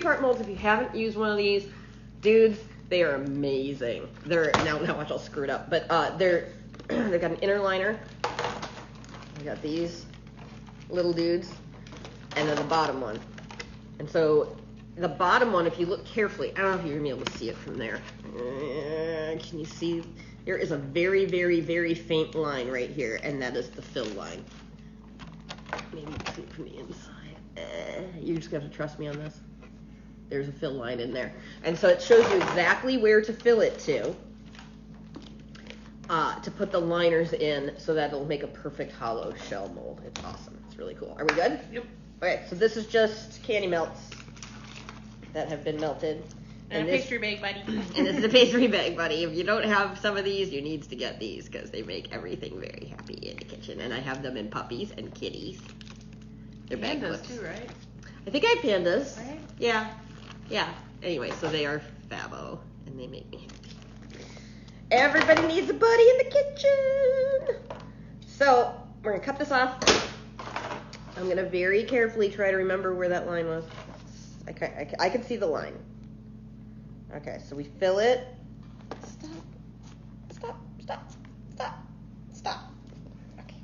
3-part molds. If you haven't used one of these, dudes, they are amazing. They're now watch, I'll screw it up, but they've got an inner liner. We got these little dudes, and then the bottom one. And so the bottom one, if you look carefully, I don't know if you're gonna be able to see it from there. Can you see? There is a very, very, very faint line right here, and that is the fill line. Maybe you can see it from the inside. You're just gonna have to trust me on this. There's a fill line in there. And so it shows you exactly where to fill it to put the liners in so that it'll make a perfect hollow shell mold. It's awesome. It's really cool. Are we good? Yep. Okay, so this is just candy melts that have been melted. And a pastry bag, buddy. And this is a pastry bag, buddy. If you don't have some of these, you need to get these because they make everything very happy in the kitchen. And I have them in puppies and kitties. They're bag Pandas clips too, right? I think I have pandas. Right? Yeah. Anyway, so they are fabo, and they make me happy. Everybody needs a buddy in the kitchen. So we're gonna cut this off. I'm gonna very carefully try to remember where that line was. I can see the line. Okay, so we fill it. Stop. Okay.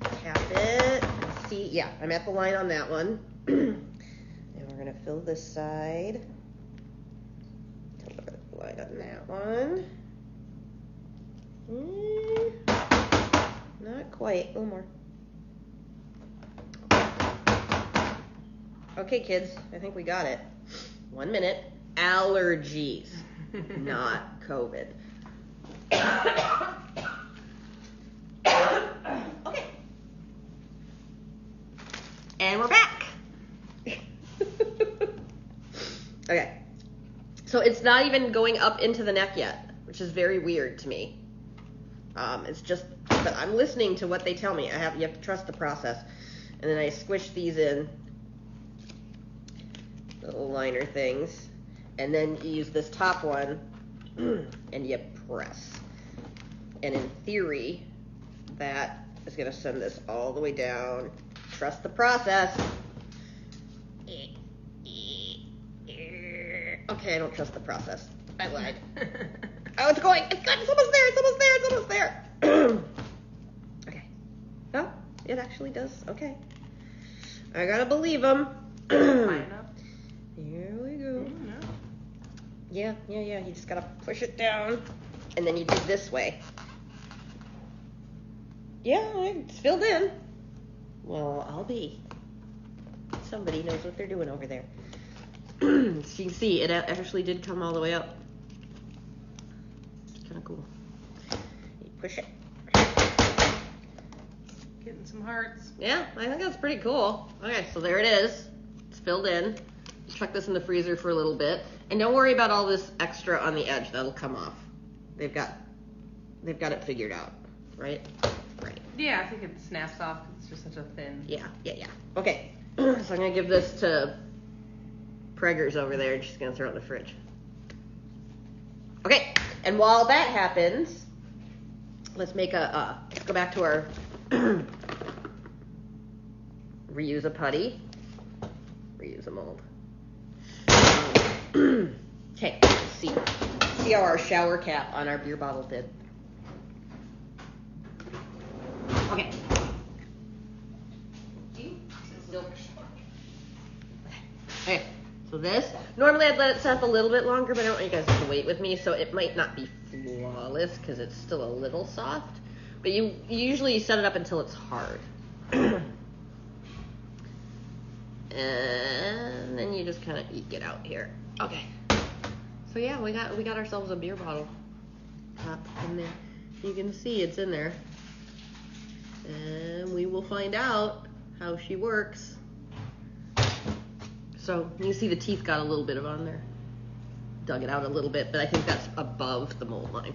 Tap it. See, yeah, I'm at the line on that one. And we're gonna fill this side. Line on that one. Not quite. A little more. Okay, kids, I think we got it. 1 minute. Allergies, not COVID. Okay. And we're back. Okay. So it's not even going up into the neck yet, which is very weird to me. It's just, but I'm listening to what they tell me. You have to trust the process. And then I squish these in, little liner things, and then you use this top one, and you press. And in theory, that is going to send this all the way down. Trust the process. Okay, I don't trust the process. I lied. Oh, it's going. It's good. It's almost there. Okay. Oh, it actually does. Okay. I gotta believe them. High enough? Here we go. No. Yeah. You just gotta push it down, and then you do this way. Yeah, it's filled in. Well, I'll be. Somebody knows what they're doing over there. So you can see, it actually did come all the way up. It's kind of cool. You push it. Getting some hearts. Yeah, I think that's pretty cool. Okay, so there it is. It's filled in. Chuck this in the freezer for a little bit. And don't worry about all this extra on the edge. That'll come off. They've got it figured out, right? Right. Yeah, I think it snaps off. It's just such a thin. Yeah. Okay, so I'm going to give this to Preggers over there, and she's going to throw it in the fridge. Okay, and while that happens, let's make let's go back to our reuse a putty, reuse a mold. Okay, let's see how our shower cap on our beer bottle did. Okay. Okay, so this, normally I'd let it set up a little bit longer, but I don't want you guys to wait with me, so it might not be flawless because it's still a little soft, but you usually set it up until it's hard. And then you just kind of eke it out here. Okay. So yeah, we got ourselves a beer bottle top in there. You can see it's in there. And we will find out how she works. So you see the teeth got a little bit of on there. Dug it out a little bit, but I think that's above the mold line.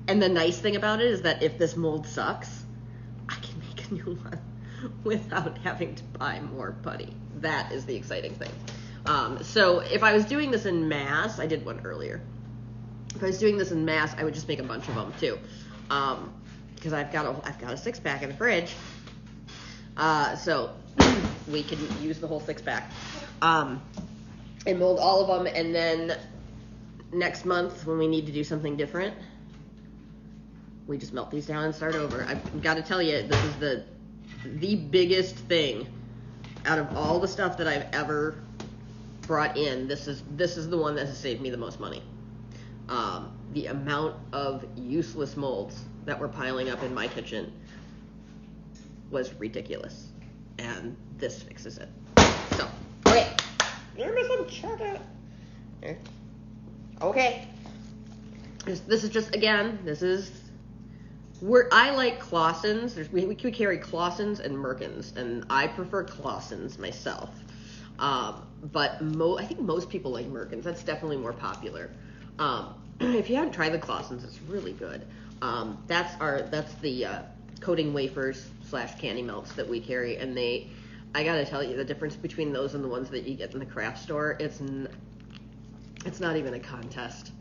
And the nice thing about it is that if this mold sucks, I can make a new one without having to buy more putty. That is the exciting thing. So if I was doing this in mass, I did one earlier. If I was doing this in mass, I would just make a bunch of them too. Because I've got a 6-pack in the fridge. So we can use the whole 6-pack. and mold all of them, and then next month when we need to do something different, we just melt these down and start over. I've got to tell you, this is the biggest thing out of all the stuff that I've ever brought in. This is the one that has saved me the most money. The amount of useless molds that were piling up in my kitchen was ridiculous, and this fixes it. So, okay. Give me some chocolate. Okay. This is just, again, I like Clausen's. We carry Clausen's and Merkins, and I prefer Clausen's myself. But I think most people like Merkins. That's definitely more popular. If you haven't tried the Clausen's, it's really good. That's the coating wafers / candy melts that we carry, and I gotta tell you, the difference between those and the ones that you get in the craft store, it's not even a contest.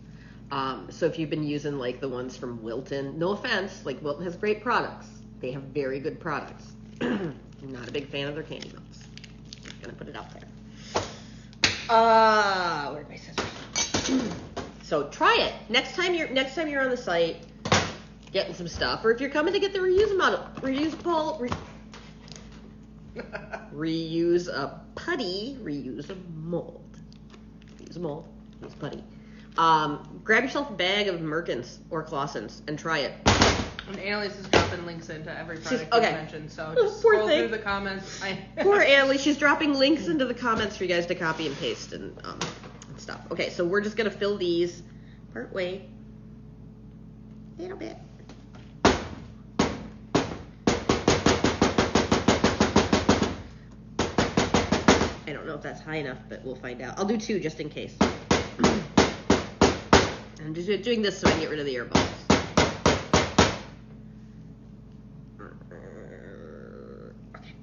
So if you've been using like the ones from Wilton, no offense, like Wilton has great products. They have very good products. I'm not a big fan of their candy melts. I'm gonna put it out there. Where'd my scissors? So try it. Next time you're on the site getting some stuff, or if you're coming to get the reuse a putty, reuse a mold. Use a mold, use putty. Grab yourself a bag of Merkins or Clausen's and try it. And Annalise is dropping links into every product okay. you mentioned, so just Poor scroll thing. through the comments. Poor Annalise, she's dropping links into the comments for you guys to copy and paste and stuff. Okay, so we're just gonna fill these part way, a little bit. I don't know if that's high enough, but we'll find out. I'll do 2 just in case. I'm just doing this so I can get rid of the air bubbles. Okay.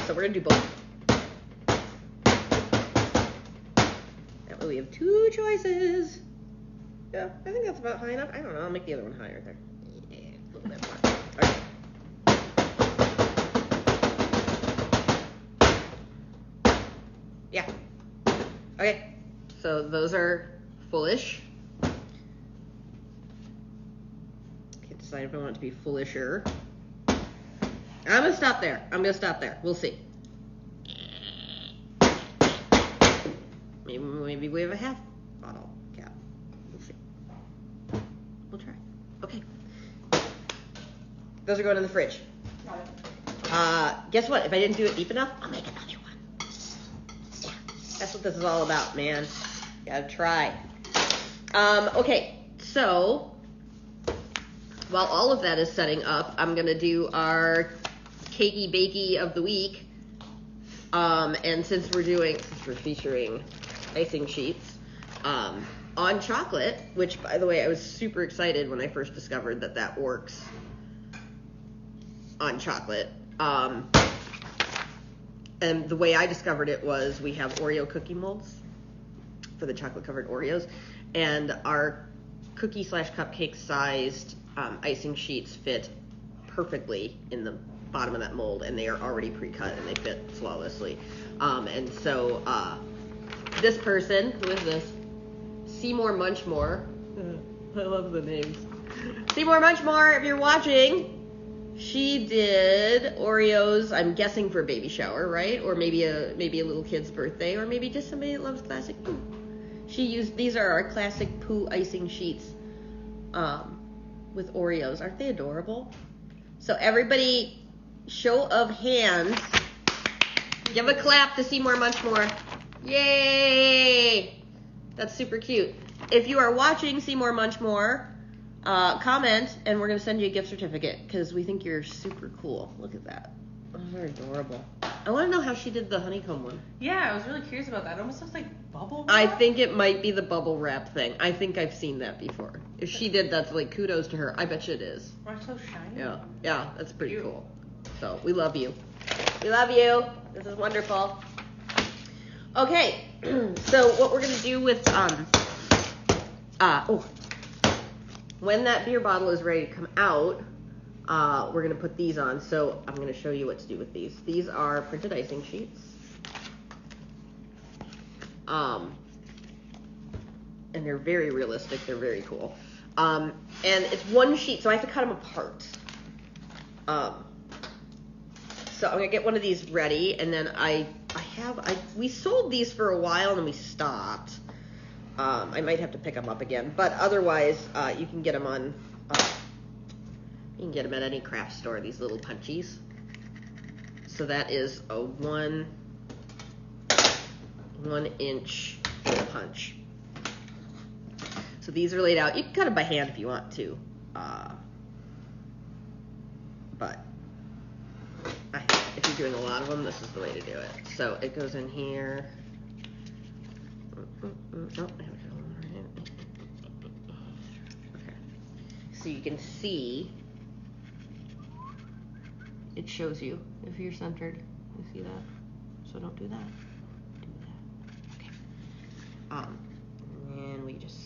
So we're gonna do both. That way we have 2 choices. Yeah, I think that's about high enough. I don't know. I'll make the other one higher there. Yeah, a little bit more. Okay. Yeah. Okay. So those are fullish. Can't decide if I want it to be fullisher. I'm gonna stop there. We'll see. Maybe we have a half bottle cap. We'll see. We'll try. Okay. Those are going in the fridge. Guess what? If I didn't do it deep enough, I'll make another one. Yeah, that's what this is all about, man. Gotta try. Okay, so while all of that is setting up, I'm gonna do our cakey bakey of the week. And since we're featuring icing sheets on chocolate, which by the way, I was super excited when I first discovered that works on chocolate. And the way I discovered it was we have Oreo cookie molds for the chocolate covered Oreos, and our cookie / cupcake sized icing sheets fit perfectly in the bottom of that mold, and they are already pre-cut and they fit flawlessly. And so this person, who is this? Seymour Munchmore. I love the names. Seymour Munchmore, if you're watching, she did Oreos, I'm guessing for a baby shower, right? Or maybe a little kid's birthday, or maybe just somebody that loves classic poo. These are our classic poo icing sheets with Oreos. Aren't they adorable? So everybody, show of hands, give a clap to Seymour Munchmore. Yay! That's super cute. If you are watching Seymour Munchmore, comment, and we're going to send you a gift certificate because we think you're super cool. Look at that. Oh, they're adorable. I want to know how she did the honeycomb one. Yeah, I was really curious about that. It almost looks like bubble wrap. I think it might be the bubble wrap thing. I think I've seen that before. If she did, that's like kudos to her. I bet you it is. Oh, it's so shiny. Yeah, that's pretty cool. So we love you. We love you. This is wonderful. Okay, so what we're gonna do with when that beer bottle is ready to come out, we're gonna put these on. So I'm gonna show you what to do with these. These are printed icing sheets. And they're very realistic. They're very cool. And it's one sheet, so I have to cut them apart. So I'm gonna get one of these ready, and then we sold these for a while and then we stopped. I might have to pick them up again, but otherwise, you can get them on. You can get them at any craft store. These little punchies. So that is a 1 inch hole punch. So these are laid out. You can cut them by hand if you want to, but if you're doing a lot of them, this is the way to do it. So it goes in here. Okay. So you can see, it shows you if you're centered. You see that? So don't do that. Do that. Okay. And we just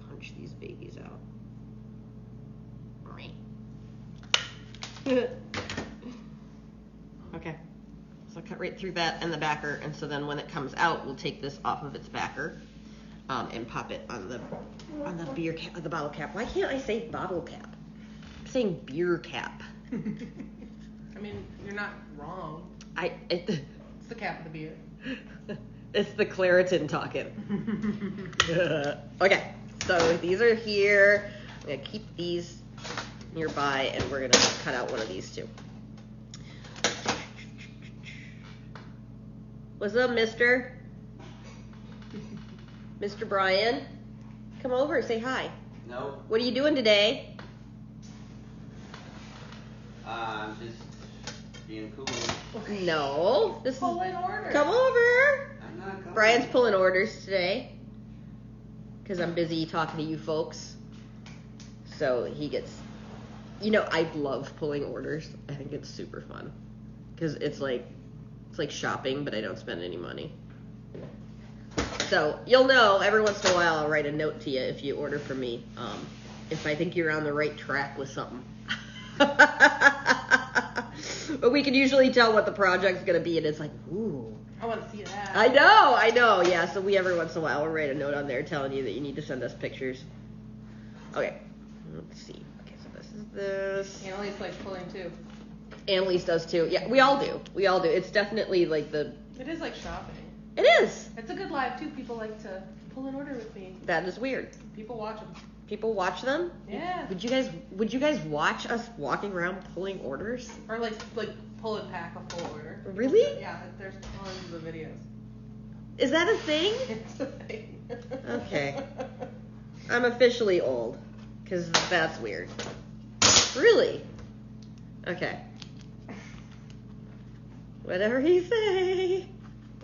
punch these babies out. Okay. So cut right through that and the backer, and so then when it comes out, we'll take this off of its backer, and pop it on the beer cap, the bottle cap. Why can't I say bottle cap? I'm saying beer cap. I mean, you're not wrong. It's the cap of the beer. It's the Claritin talking. Okay, so these are here. I'm gonna keep these nearby, and we're gonna cut out one of these too. What's up, mister? Mr. Brian? Come over, say hi. No. What are you doing today? I'm just being cool. No. This Pull in order. Come over. I'm not coming. Brian's pulling orders today because I'm busy talking to you folks. So he gets, I love pulling orders. I think it's super fun because it's like shopping, but I don't spend any money. So you'll know every once in a while I'll write a note to you if you order from me, if I think you're on the right track with something. But we can usually tell what the project's going to be, and it's like, ooh. I want to see that. I know. Yeah, so we every once in a while will write a note on there telling you that you need to send us pictures. Okay, let's see. Okay, so this is this. Annalise likes pulling too. Annalise does too. Yeah, we all do. It's definitely like It is like shopping. It is. It's a good live too. People like to pull an order with me. That is weird. People watch them. People watch them? Yeah. Would you guys watch us walking around pulling orders? Or like pull and pack a full order. Really? Yeah, there's tons of videos. Is that a thing? It's a thing. Okay. I'm officially old, because that's weird. Really? Okay. Whatever he say.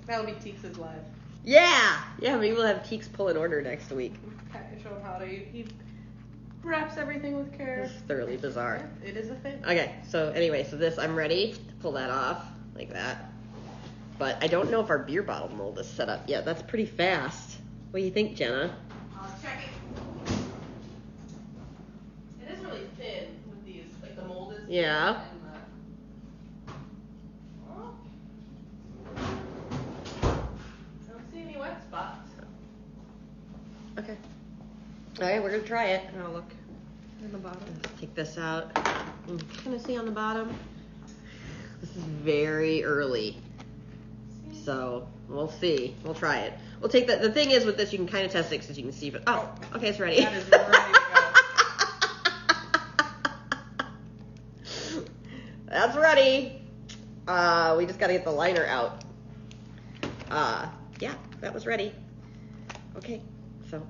That'll be Teeks' live. Yeah, maybe we'll have Teeks pull an order next week. Okay, show him how to. He wraps everything with care. It's thoroughly bizarre. Yeah, it is a thing. Okay, so anyway, this, I'm ready to pull that off, like that. But I don't know if our beer bottle mold is set up yet. That's pretty fast. What do you think, Jenna? I'll check it. It is really thin with these, like the mold is. Yeah. And I don't see any wet spots. Okay. Alright, we're gonna try it. And I'll look in the bottom. Let's take this out. You can kind of see on the bottom. This is very early. So, we'll see. We'll try it. We'll take the thing is with this, you can kind of test it because you can see if it, okay, it's ready. That is ready to go. That's ready. We just gotta get the liner out. Yeah, that was ready. Okay, so,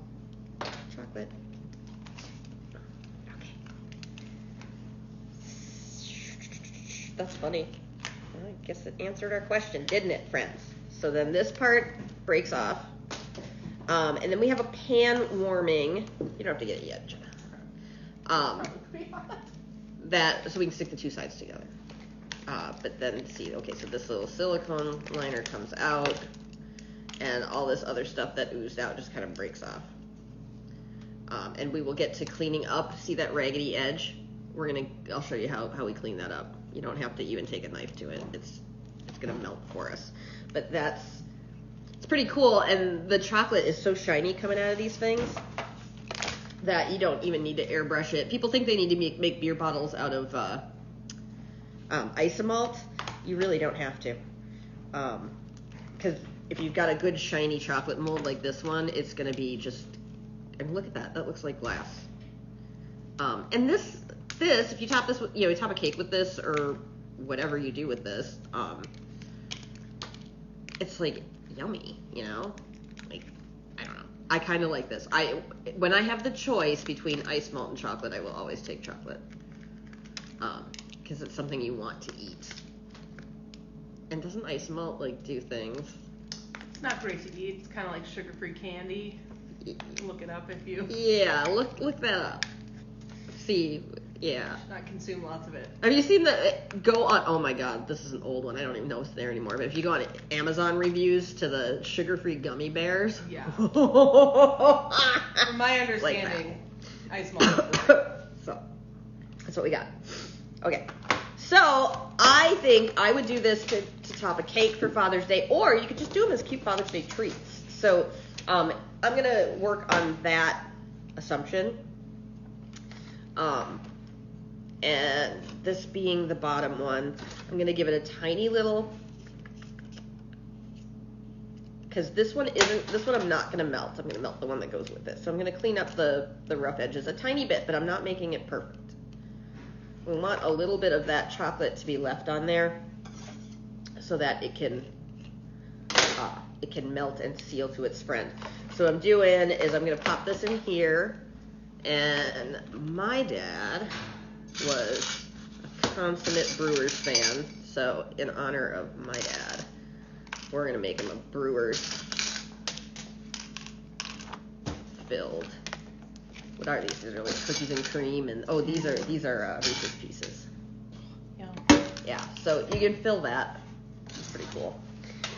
chocolate. Okay. That's funny. I guess it answered our question, didn't it, friends? So then this part breaks off. And then we have a pan warming. You don't have to get it yet, Jenna. So we can stick the two sides together. But then see, okay, so this little silicone liner comes out, and all this other stuff that oozed out just kind of breaks off. And we will get to cleaning up. See that raggedy edge? I'll show you how we clean that up. You don't have to even take a knife to it. It's gonna melt for us. But It's pretty cool, and the chocolate is so shiny coming out of these things that you don't even need to airbrush it. People think they need to make beer bottles out of isomalt. You really don't have to. Because if you've got a good shiny chocolate mold like this one, it's going to be just... And look at that. That looks like glass. And this, if you top this, you top a cake with this or whatever you do with this, it's like yummy, Like, I don't know. I kind of like this. When I have the choice between ice malt and chocolate, I will always take chocolate. Because it's something you want to eat. And doesn't ice malt, like, do things? It's not great to eat. It's kind of like sugar-free candy. Look it up if you... Yeah, look that up. See, yeah. Not consume lots of it. Have you seen go on, oh my god, this is an old one. I don't even know if it's there anymore. But if you go on Amazon reviews to the sugar-free gummy bears. Yeah. From my understanding, ice malt. So, that's what we got. Okay. So, I think I would do this to top a cake for Father's Day, or you could just do them as cute Father's Day treats. So, I'm going to work on that assumption. And this being the bottom one, I'm going to give it a tiny little, because this one I'm not going to melt. I'm going to melt the one that goes with it. So I'm going to clean up the rough edges a tiny bit, but I'm not making it perfect. We want a little bit of that chocolate to be left on there so that it can melt and seal to its friend. So what I'm doing is I'm going to pop this in here, and my dad was a consummate Brewers fan, so in honor of my dad, we're going to make him a Brewers filled. What are these? These are like cookies and cream, and oh, these are Reese's Pieces. Yeah. Yeah, so you can fill that. It's pretty cool.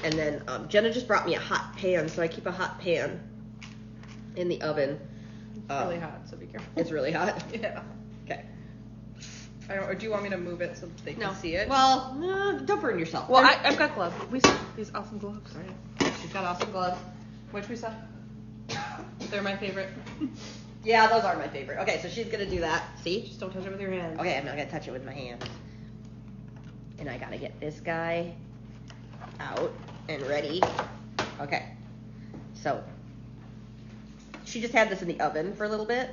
And then Jenna just brought me a hot pan, so I keep a hot pan in the oven. It's really hot, so be careful. It's really hot? Yeah. Okay. Or do you want me to move it so that they can see it? Well, no, don't burn yourself. Well, I've got gloves. We saw these awesome gloves. Right? She's got awesome gloves. Which we saw? They're my favorite. Yeah, those are my favorite. Okay, so she's going to do that. See? Just don't touch it with your hands. Okay, I'm not going to touch it with my hands. And I got to get this guy out and ready. Okay. So, she just had this in the oven for a little bit.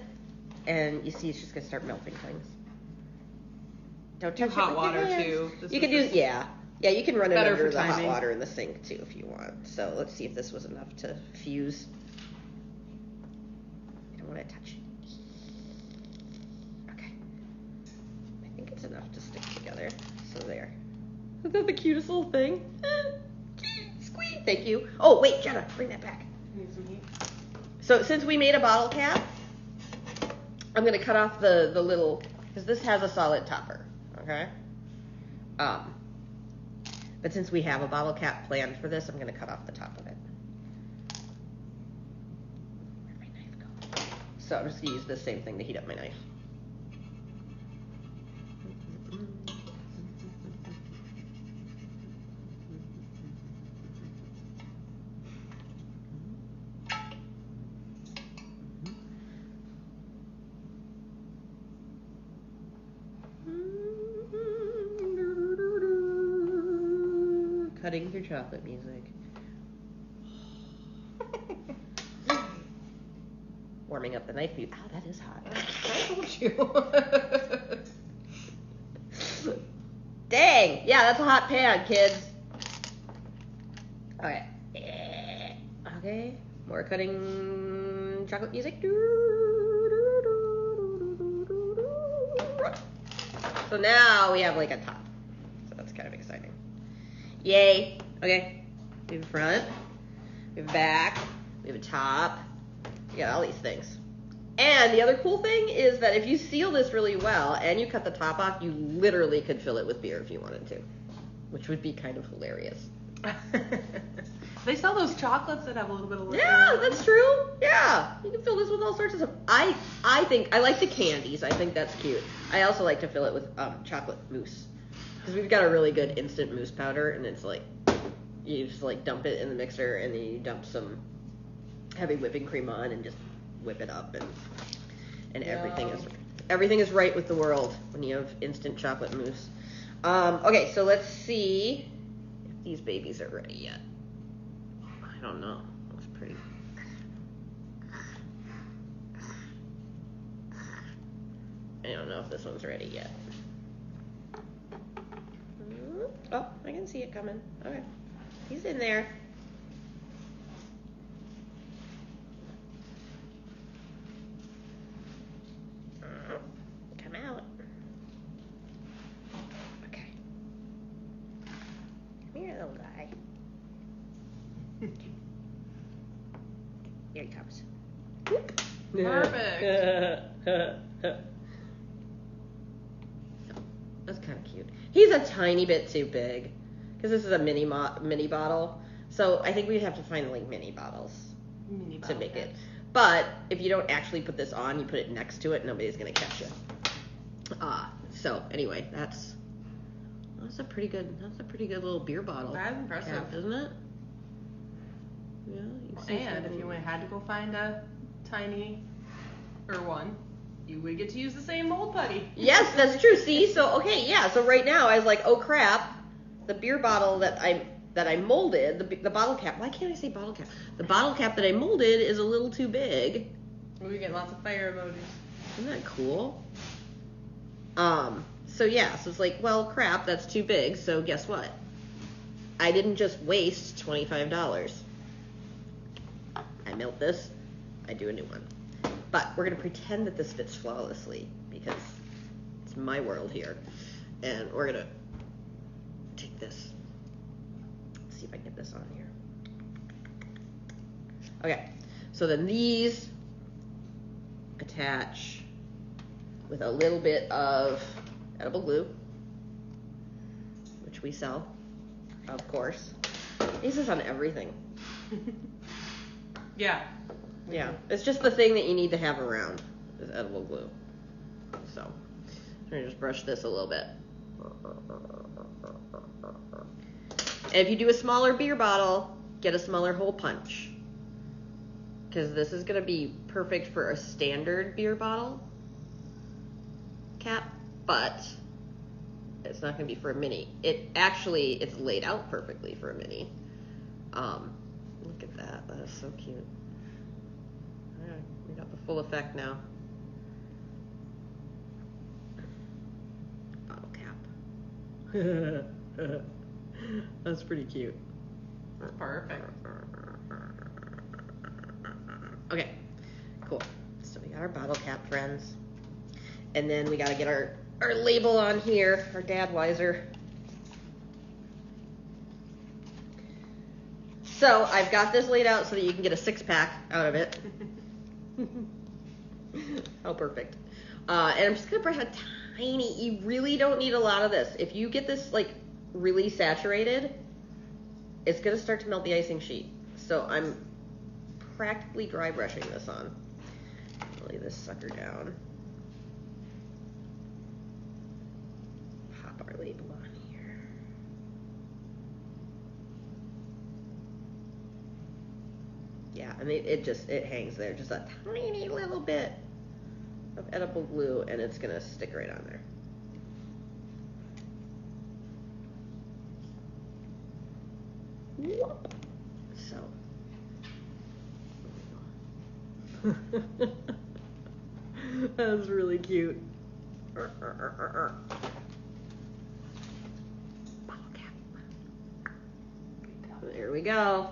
And you see, it's just going to start melting things. Don't touch it hot with water, your hands. too. You can do, yeah. Yeah, you can run it Better under for the hot timing. water in the sink, too, if you want. So, let's see if this was enough to fuse. I don't want to touch it. Okay. I think it's enough to stick together. So there. Isn't that the cutest little thing? Squeeze. Thank you. Oh, wait, Jenna, bring that back. Need some heat. So since we made a bottle cap, I'm going to cut off the little, because this has a solid topper, okay? But since we have a bottle cap planned for this, I'm going to cut off the top of it. Where'd my knife go? So I'm just going to use the same thing to heat up my knife. Cutting through chocolate music. Warming up the knife. Ow, that is hot. I told you. Dang! Yeah, that's a hot pan, kids. Okay. Okay. More cutting chocolate music. So now we have like a top. So that's kind of exciting. Yay. Okay. We have a front. We have a back. We have a top. We got all these things. And the other cool thing is that if you seal this really well and you cut the top off, you literally could fill it with beer if you wanted to, which would be kind of hilarious. They sell those chocolates that have a little bit of liquor. Yeah, that's true. Yeah, you can fill this with all sorts of stuff. I think I like the candies. I think that's cute. I also like to fill it with chocolate mousse because we've got a really good instant mousse powder, and it's like you just like dump it in the mixer, and then you dump some heavy whipping cream on, and just whip it up, and everything is right with the world when you have instant chocolate mousse. Okay, so let's see if these babies are ready yet. I don't know. Looks pretty. I don't know if this one's ready yet. Oh, I can see it coming. Okay. He's in there. Come out. Okay. Come here, little guy. Here he comes. Perfect. That's kind of cute. He's a tiny bit too big, because this is a mini bottle. So I think we'd have to find like mini bottles to make it. But if you don't actually put this on, you put it next to it, nobody's gonna catch you. So anyway, that's a pretty good little beer bottle. That's impressive, cap, isn't it? Yeah. And if you had to go find a tiny one, you would get to use the same mold putty. Yes, that's true. See, so okay, yeah. So right now I was like, oh crap, the beer bottle that I molded, the bottle cap. Why can't I say bottle cap? The bottle cap that I molded is a little too big. We get lots of fire emojis. Isn't that cool? So yeah, so it's like, well, crap, that's too big. So guess what? I didn't just waste $25. I melt this. I do a new one. But we're going to pretend that this fits flawlessly because it's my world here. And we're going to take this. Let's see if I can get this on here. Okay. So then these attach with a little bit of edible glue, which we sell, of course. This is on everything. Yeah. Yeah, it's just the thing that you need to have around is edible glue. So, I'm gonna just brush this a little bit. And if you do a smaller beer bottle, get a smaller hole punch. Because this is gonna be perfect for a standard beer bottle cap, but it's not gonna be for a mini. It's laid out perfectly for a mini. Look at that, that is so cute. We got the full effect now. Bottle cap. That's pretty cute. That's perfect. Okay, cool. So we got our bottle cap, friends. And then we gotta get our label on here, our Dadweiser. So I've got this laid out so that you can get a 6-pack out of it. How perfect. And I'm just gonna brush a tiny, you really don't need a lot of this. If you get this like really saturated, it's gonna start to melt the icing sheet. So I'm practically dry brushing this on. Lay this sucker down. Pop our label on here. Yeah, and it hangs there. Just a tiny little bit of edible glue, and it's gonna stick right on there. Whoop. So. That's really cute. Bottle cap. There we go.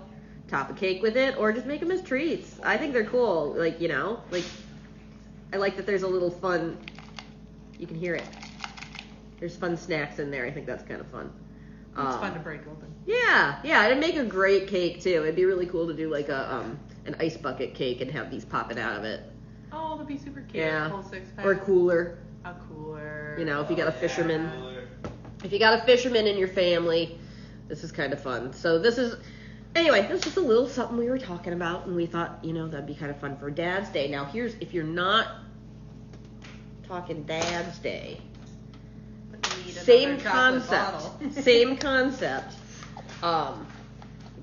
Top a cake with it, or just make them as treats. I think they're cool. Like, you know, like, I like that there's a little fun, you can hear it. There's fun snacks in there. I think that's kind of fun. It's fun to break open. Yeah, it'd make a great cake too. It'd be really cool to do like an ice bucket cake and have these popping out of it. Oh, that'd be super cute. Yeah. Whole 6-pack. Or a cooler. A cooler. You know, if you got a fisherman. Cooler. If you got a fisherman in your family, this is kind of fun. So this is, anyway, this is just a little something we were talking about, and we thought, you know, that'd be kind of fun for Dad's Day. Now here's, if you're not talking Dad's Day, Need same another chocolate concept. bottle. Same concept.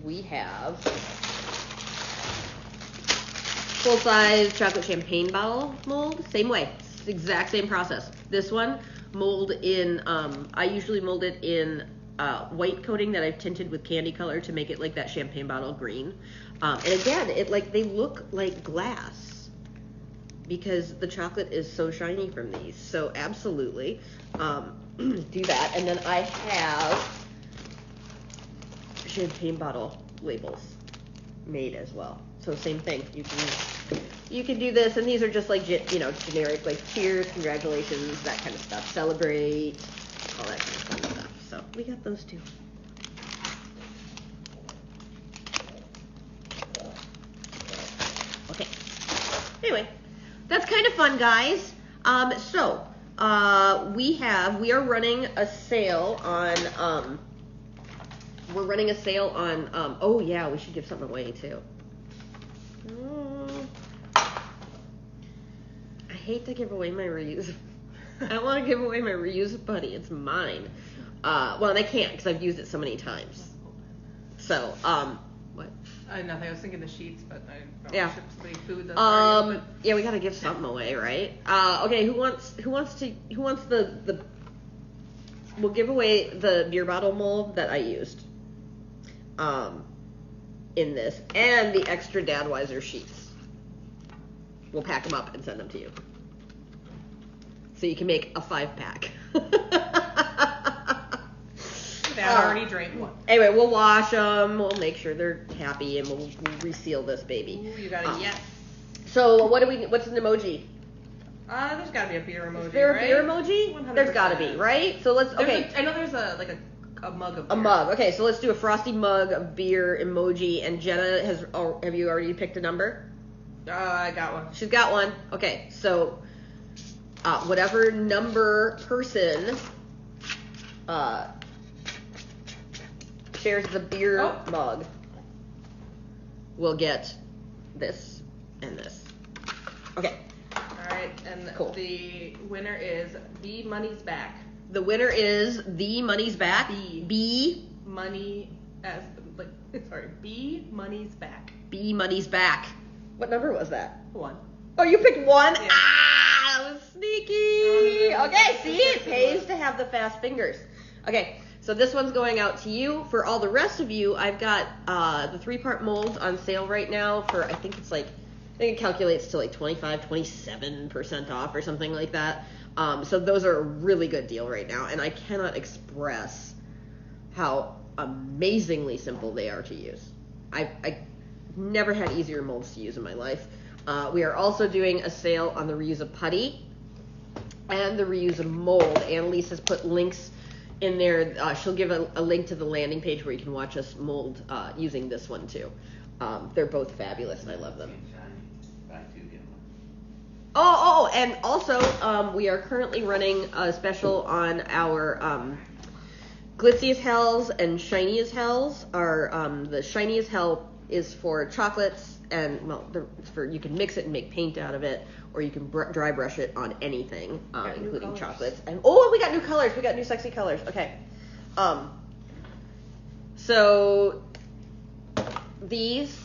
we have full-size chocolate champagne bottle mold. Same way, exact same process. This one, mold in, I usually mold it in white coating that I've tinted with candy color to make it like that champagne bottle green. And again, they look like glass because the chocolate is so shiny from these. So absolutely, do that. And then I have champagne bottle labels made as well. So same thing. You can do this, and these are just like generic, like cheers, congratulations, that kind of stuff. Celebrate, all that kind of fun stuff. So we got those too. Okay. Anyway, that's kind of fun, guys. We are running a sale on oh yeah, we should give something away too. I hate to give away my reuse. I don't want to give away my reuse buddy. It's mine. Well, and I can't because I've used it so many times. So, what? Nothing. I was thinking the sheets, but I don't Yeah. ship somebody food that's already open. Yeah, we gotta give something away, right? Okay, who wants the we'll give away the beer bottle mold that I used. In this, and the extra Dadweiser sheets. We'll pack them up and send them to you. So you can make a 5-pack. Dad already drank one. Anyway, we'll wash them, we'll make sure they're happy, and we'll reseal this baby. Ooh, you got a yes. So what's an emoji? There's gotta be a beer emoji, Is there right? a beer emoji? 100%. There's gotta be, right? So let's, okay. I know there's a mug of beer. A mug. Okay, so let's do a frosty mug of beer emoji. And Jenna have you already picked a number? I got one. She's got one. Okay, so whatever number person shares the beer mug will get this and this. Okay. Alright, and Cool. the winner is B Money's Back. The winner is the money's back. B Money's Back. B money's back. What number was that? 1. Oh, you picked 1? Yeah. Ah, that was sneaky. Okay, see, it pays to have the fast fingers. Okay, so this one's going out to you. For all the rest of you, I've got the 3-part molds on sale right now for, I think it calculates to like 27% off or something like that. So those are a really good deal right now, and I cannot express how amazingly simple they are to use. I never had easier molds to use in my life. We are also doing a sale on the reuse of putty and the reuse of mold. Annalise has put links in there. She'll give a link to the landing page where you can watch us mold using this one too. They're both fabulous, and I love them. Buy 2, get 1. Oh, and also, we are currently running a special on our Glitzy as Hells and Shiny as Hells. The Shiny as Hell is for chocolates, and it's for, you can mix it and make paint out of it, or you can dry brush it on anything, including chocolates. And we got new colors. We got new sexy colors. Okay. So these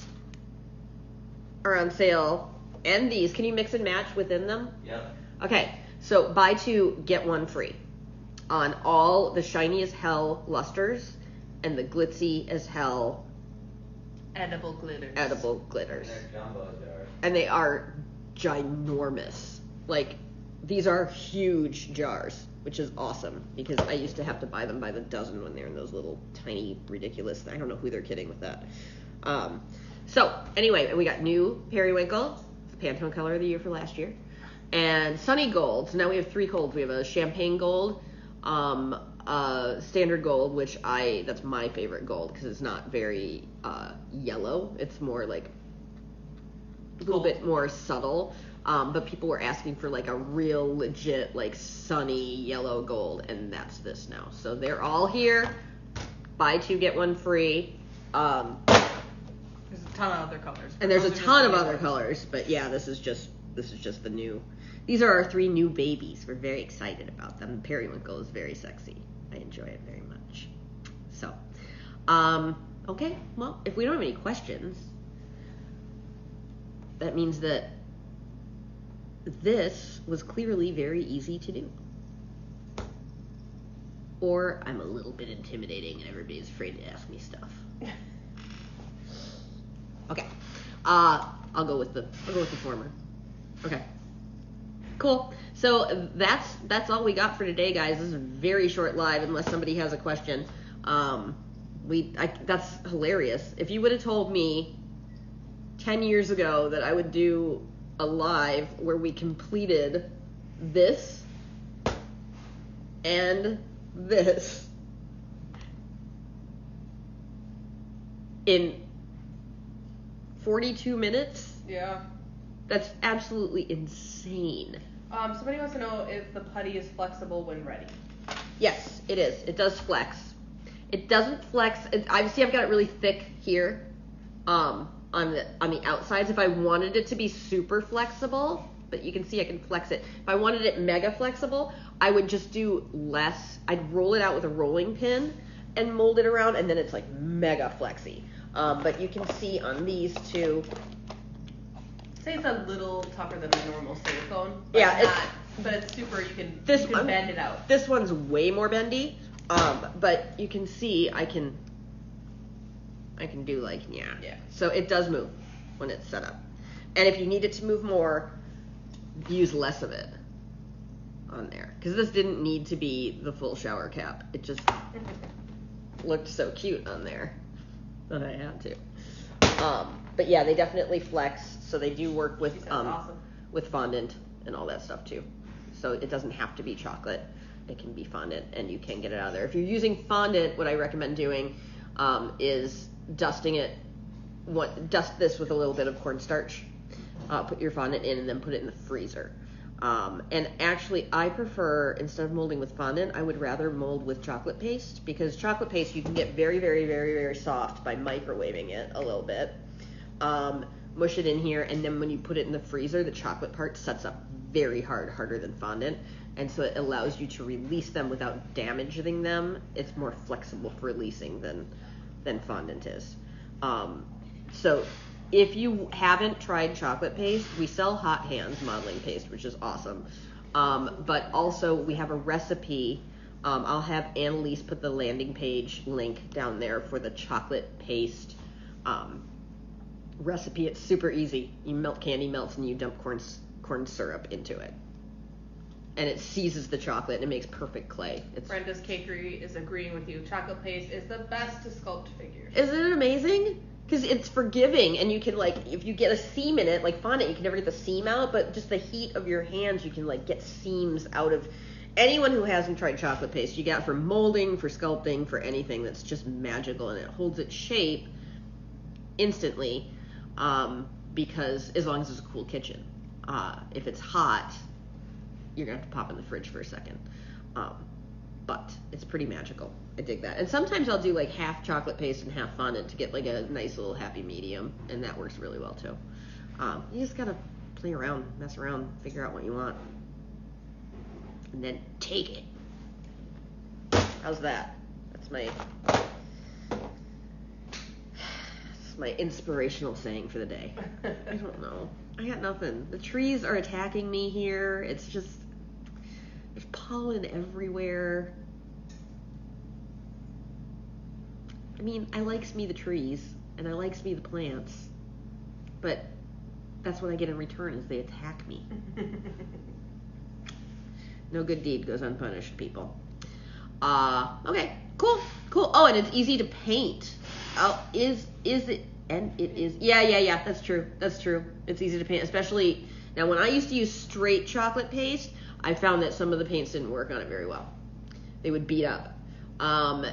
are on sale. And these, can you mix and match within them? Yep. Okay, so buy 2, get 1 free on all the Shiny as Hell lusters and the Glitzy as Hell Edible glitters. They're jumbo jars. And they are ginormous. Like, these are huge jars, which is awesome because I used to have to buy them by the dozen when they're in those little tiny, ridiculous, I don't know who they're kidding with that. So, anyway, we got new Periwinkle. Pantone color of the year for last year, and Sunny Gold. So now we have 3 golds. We have a Champagne Gold, Standard Gold, which that's my favorite gold because it's not very yellow. It's more like a little bit more subtle. But people were asking for like a real legit like sunny yellow gold, and that's this now. So they're all here. Buy 2 get 1 free. There's a ton of other colors. And there's a ton of other colors, but yeah, this is just the new. These are our 3 new babies. We're very excited about them. Periwinkle is very sexy. I enjoy it very much. So, Okay, well, if we don't have any questions, that means that this was clearly very easy to do. Or I'm a little bit intimidating and everybody's afraid to ask me stuff. Okay. I'll go with the former. Okay. Cool. So that's all we got for today, guys. This is a very short live unless somebody has a question. That's hilarious. If you would have told me 10 years ago that I would do a live where we completed this and this in 42 minutes, Yeah. that's absolutely insane. Somebody wants to know if the putty is flexible when ready. Yes, it is. It does flex. It doesn't flex. I've got it really thick here, on the outsides. If I wanted it to be super flexible, but you can see I can flex it. If I wanted it mega flexible, I would just do less. I'd roll it out with a rolling pin and mold it around, and then it's like mega flexy. But you can see on these two. Say it's a little tougher than a normal silicone. But Yeah, but it's super. You can one, bend it out. This one's way more bendy. But you can see I can do like yeah. So it does move when it's set up. And if you need it to move more, use less of it on there. Because this didn't need to be the full shower cap. It just looked so cute on there that I had to. But yeah, they definitely flex. So they do work with awesome. with fondant and all that stuff too. So it doesn't have to be chocolate. It can be fondant, and you can get it out of there. If you're using fondant, what I recommend doing is dusting it. Dust this with a little bit of cornstarch. Put your fondant in, and then put it in the freezer. And actually, I prefer, instead of molding with fondant, I would rather mold with chocolate paste, because chocolate paste you can get very, very, very, very soft by microwaving it a little bit. Mush it in here, and then when you put it in the freezer, the chocolate part sets up very hard, harder than fondant, and so it allows you to release them without damaging them. It's more flexible for releasing than fondant is. So if you haven't tried chocolate paste, we sell Hot Hands modeling paste, which is awesome. But also we have a recipe. I'll have Annalise put the landing page link down there for the chocolate paste recipe. It's super easy. You melt candy melts and you dump corn syrup into it. And it seizes the chocolate and it makes perfect clay. Brenda's Cakery is agreeing with you. Chocolate paste is the best to sculpt figures. Isn't it amazing? Because it's forgiving, and you can, like, if you get a seam in it, like fondant, you can never get the seam out, but just the heat of your hands, you can, like, get seams out of. Anyone who hasn't tried chocolate paste, you got for molding, for sculpting, for anything, that's just magical, and it holds its shape instantly, because as long as it's a cool kitchen. If it's hot, you're going to have to pop in the fridge for a second. But it's pretty magical. I dig that. And sometimes I'll do like half chocolate paste and half fondant to get like a nice little happy medium, and that works really well too. You just gotta play around, mess around, figure out what you want, and then take it. How's that? That's my inspirational saying for the day. I don't know. I got nothing. The trees are attacking me here. It's just, there's pollen everywhere. I mean, I likes me the trees, and I likes me the plants, but that's what I get in return is they attack me. No good deed goes unpunished, people. Okay, cool. Oh, and it's easy to paint. Oh, is it? And it is. Yeah. That's true. It's easy to paint, especially now. When I used to use straight chocolate paste, I found that some of the paints didn't work on it very well. They would beat up.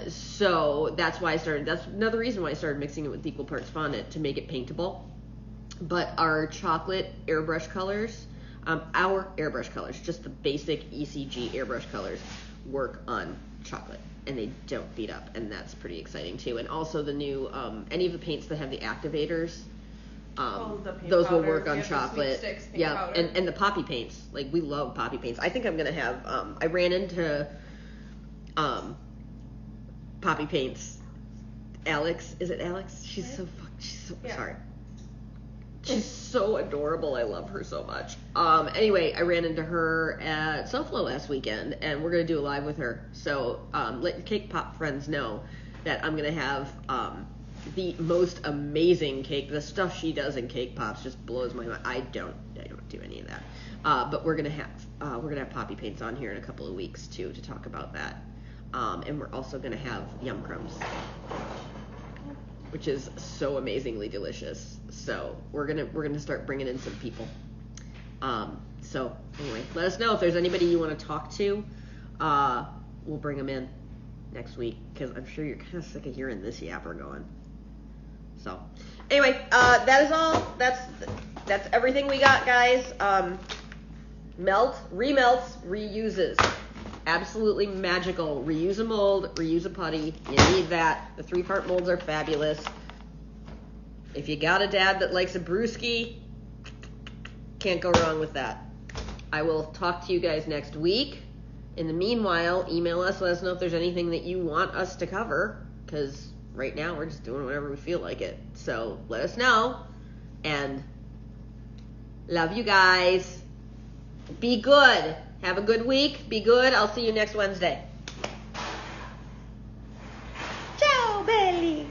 So that's why that's another reason why I started mixing it with equal parts fondant to make it paintable. But our chocolate airbrush colors, just the basic ECG airbrush colors, work on chocolate and they don't beat up, and that's pretty exciting too. And also the new, any of the paints that have the activators, those will work on chocolate. Yeah, and the poppy paints, like we love poppy paints. I think I'm gonna have, I ran into poppy paints Alex. Is it Alex? She's Right. so she's so Yeah. sorry. She's so adorable. I love her so much. Anyway, I ran into her at SoFlo last weekend, and we're gonna do a live with her. So let your cake pop friends know that I'm gonna have the most amazing cake. The stuff she does in cake pops just blows my mind. I don't do any of that. But we're gonna have poppy paints on here in a couple of weeks too to talk about that. And we're also gonna have yum crumbs, which is so amazingly delicious. So we're gonna start bringing in some people. So anyway, let us know if there's anybody you want to talk to. We'll bring them in next week because I'm sure you're kind of sick of hearing this yapper going. So anyway, that is all. That's everything we got, guys. Remelts, reuses. Absolutely magical. Reuse a mold, reuse a putty. You need that. The 3-part molds are fabulous. If you got a dad that likes a brewski, can't go wrong with that. I will talk to you guys next week. In the meanwhile, email us. Let us know if there's anything that you want us to cover, because right now we're just doing whatever we feel like it. So let us know. And love you guys. Be good. Have a good week. Be good. I'll see you next Wednesday. Ciao, belly.